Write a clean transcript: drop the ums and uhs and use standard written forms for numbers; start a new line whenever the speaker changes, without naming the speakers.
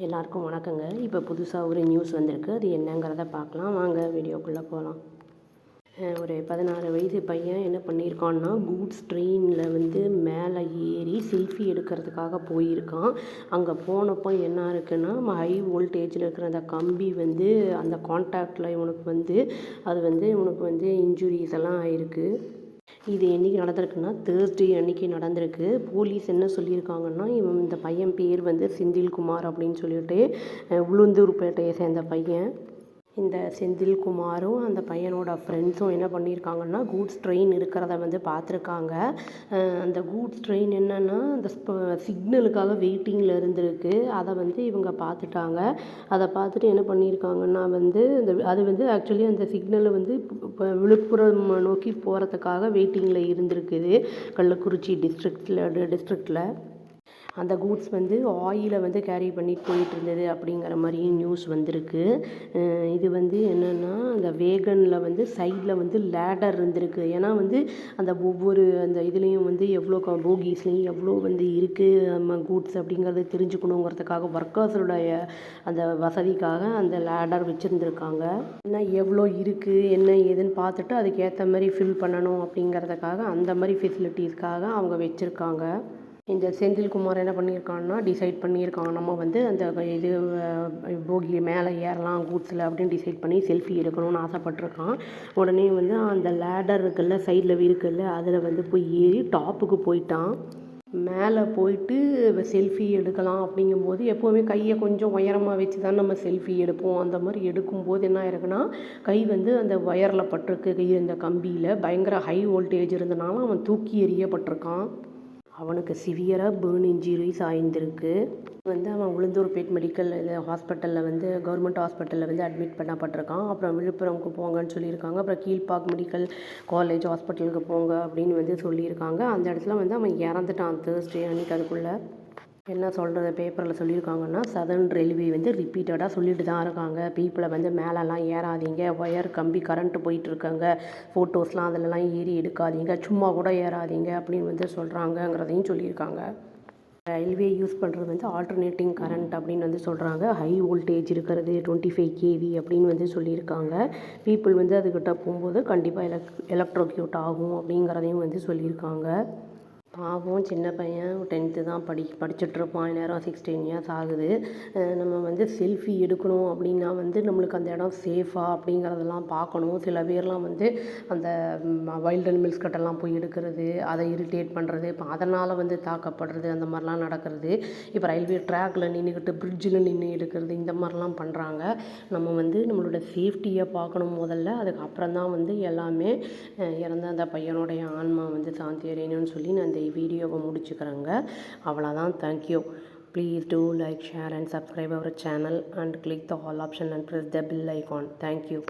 எல்லாருக்கும் வணக்கங்க. இப்போ புதுசாக ஒரு நியூஸ் வந்திருக்கு. அது என்னங்கிறத பார்க்கலாம் வாங்க, வீடியோக்குள்ளே போகலாம். ஒரு 16 வயது பையன் என்ன பண்ணியிருக்கான்னா, கூட்ஸ் ட்ரெயினில் வந்து மேலே ஏறி செல்ஃபி எடுக்கிறதுக்காக போயிருக்கான். அங்கே போனப்போ என்ன இருக்குன்னா, ஹை வோல்டேஜில் இருக்கிற அந்த கம்பி வந்து அந்த கான்டாக்டில் இவனுக்கு வந்து இன்ஜுரிஸ் எல்லாம் ஆயிருக்கு. இது என்றைக்கு நடந்திருக்குன்னா, தேர்ஸ்டே அன்றைக்கி நடந்திருக்கு. போலீஸ் என்ன சொல்லியிருக்காங்கன்னா, இந்த பையன் பேர் வந்து செந்தில்குமார் அப்படின்னு சொல்லிட்டு உளுந்தூர்பேட்டையை சேர்ந்த பையன். இந்த செந்தில்குமாரும் அந்த பையனோட ஃப்ரெண்ட்ஸும் என்ன பண்ணியிருக்காங்கன்னா, கூட்ஸ் ட்ரெயின் இருக்கிறத வந்து பார்த்துருக்காங்க. அந்த கூட்ஸ் ட்ரெயின் என்னென்னா, அந்த சிக்னலுக்காக வெயிட்டிங்கில் இருந்திருக்கு. அதை வந்து இவங்க பார்த்துட்டாங்க. அதை பார்த்துட்டு என்ன பண்ணியிருக்காங்கன்னா அது வந்து ஆக்சுவலி அந்த சிக்னலை வந்து இப்போ விழுப்புரம் நோக்கி போகிறதுக்காக வெயிட்டிங்கில் இருந்திருக்குது. கள்ளக்குறிச்சி டிஸ்ட்ரிக்டில் அந்த கூட்ஸ் வந்து ஆயிலை வந்து கேரி பண்ணிட்டு போயிட்டு இருந்தது அப்படிங்கிற மாதிரி நியூஸ் வந்திருக்கு. இது வந்து என்னென்னா, அந்த வேகனில் வந்து சைடில் வந்து லேடர் இருந்திருக்கு. ஏன்னா வந்து அந்த ஒவ்வொரு அந்த இதுலேயும் வந்து எவ்வளோ போகீஸ்லேயும் எவ்வளோ வந்து இருக்குது கூட்ஸ் அப்படிங்கிறது தெரிஞ்சுக்கணுங்கிறதுக்காக ஒர்க்கர்ஸுடைய அந்த வசதிக்காக அந்த லேடர் வச்சுருந்துருக்காங்க. என்ன எவ்வளோ இருக்குது என்ன ஏதுன்னு பார்த்துட்டு அதுக்கேற்ற மாதிரி ஃபில் பண்ணணும் அப்படிங்கிறதுக்காக அந்த மாதிரி ஃபெசிலிட்டிஸ்க்காக அவங்க வச்சுருக்காங்க. இந்த செந்தில்குமார் என்ன பண்ணியிருக்கான்னா, டிசைட் பண்ணியிருக்கான், நம்ம வந்து அந்த இது போகி மேலே ஏறலாம் கூட்ஸில் அப்படின்னு டிசைட் பண்ணி செல்ஃபி எடுக்கணும்னு ஆசைப்பட்டிருக்கான். உடனே வந்து அந்த லேடர் இருக்குல்ல, சைடில் இருக்குல்ல, அதில் வந்து போய் ஏறி டாப்புக்கு போயிட்டான். மேலே போயிட்டு செல்ஃபி எடுக்கலாம் அப்படிங்கும்போது எப்போவுமே கையை கொஞ்சம் உயரமாக வச்சு தான் நம்ம செல்ஃபி எடுப்போம். அந்த மாதிரி எடுக்கும்போது என்ன ஆயிருக்குன்னா, கை வந்து அந்த ஒயரில் பட்டிருக்கு. இந்த கம்பியில் பயங்கர ஹை வோல்டேஜ் இருந்தனால அவன் தூக்கி எறியப்பட்டிருக்கான். அவனுக்கு சிவியராக பேர்ன் இன்ஜுரிஸ் ஆயிருந்திருக்கு. வந்து அவன் உளுந்தூர்பேட் மெடிக்கல் ஹாஸ்பிட்டலில் வந்து கவர்மெண்ட் ஹாஸ்பிட்டலில் வந்து அட்மிட் பண்ணப்பட்டிருக்கான். அப்புறம் விழுப்புரம்க்கு போங்கன்னு சொல்லியிருக்காங்க. அப்புறம் கீழ்பாக் மெடிக்கல் காலேஜ் ஹாஸ்பிட்டலுக்கு போங்க அப்படின்னு வந்து சொல்லியிருக்காங்க. அந்த இடத்துல வந்து அவன் இறந்துட்டான் தேர்ஸ்டே அன்றைக்கி. அதுக்குள்ளே என்ன சொல்கிறது, பேப்பரில் சொல்லியிருக்காங்கன்னா, சதர்ன் ரயில்வே வந்து ரிப்பீட்டடாக சொல்லிட்டு தான் இருக்காங்க, பீப்புளை வந்து மேலெல்லாம் ஏறாதீங்க, ஒயர் கம்பி கரண்ட்டு போயிட்டுருக்காங்க, ஃபோட்டோஸ்லாம் அதிலலாம் ஏறி எடுக்காதீங்க, சும்மா கூட ஏறாதீங்க அப்படின்னு வந்து சொல்கிறாங்கங்கிறதையும் சொல்லியிருக்காங்க. ரயில்வே யூஸ் பண்ணுறது வந்து ஆல்டர்னேட்டிங் கரண்ட் அப்படின்னு வந்து சொல்கிறாங்க. ஹை வோல்டேஜ் இருக்கிறது 25 kV அப்படின்னு வந்து சொல்லியிருக்காங்க. பீப்புள் வந்து அதுக்கிட்ட போகும்போது கண்டிப்பாக எலக்ட்ரோக்யூட் ஆகும் அப்படிங்கிறதையும் வந்து சொல்லியிருக்காங்க. பாவம் சின்ன பையன் 10th தான் படிச்சுட்ருப்பான். நேரம் 16 years ஆகுது. நம்ம வந்து செல்ஃபி எடுக்கணும் அப்படின்னா வந்து நம்மளுக்கு அந்த இடம் சேஃபா அப்படிங்கிறதெல்லாம் பார்க்கணும். சில பேர்லாம் வந்து அந்த வைல்ட் அனிமல்ஸ் கிட்டலாம் போய் எடுக்கிறது, அதை இரிட்டேட் பண்ணுறது, இப்போ அதனால் வந்து தாக்கப்படுறது, அந்த மாதிரிலாம் நடக்கிறது. இப்போ ரயில்வே ட்ராக்கில் நின்றுக்கிட்டு பிரிட்ஜில் நின்று எடுக்கிறது, இந்த மாதிரிலாம் பண்ணுறாங்க. நம்ம வந்து நம்மளோட சேஃப்டியை பார்க்கணும் முதல்ல. அதுக்கப்புறம் தான் வந்து எல்லாமே. இறந்த அந்த பையனுடைய ஆன்மா வந்து சாந்தி அடையணும்னு சொல்லி நான் இந்த வீடியோவை முடிச்சுக்கிறேங்க. அவ்வளோதான். Thank you. Please do like, share and subscribe our channel and click the all option and press the bell icon. Thank you.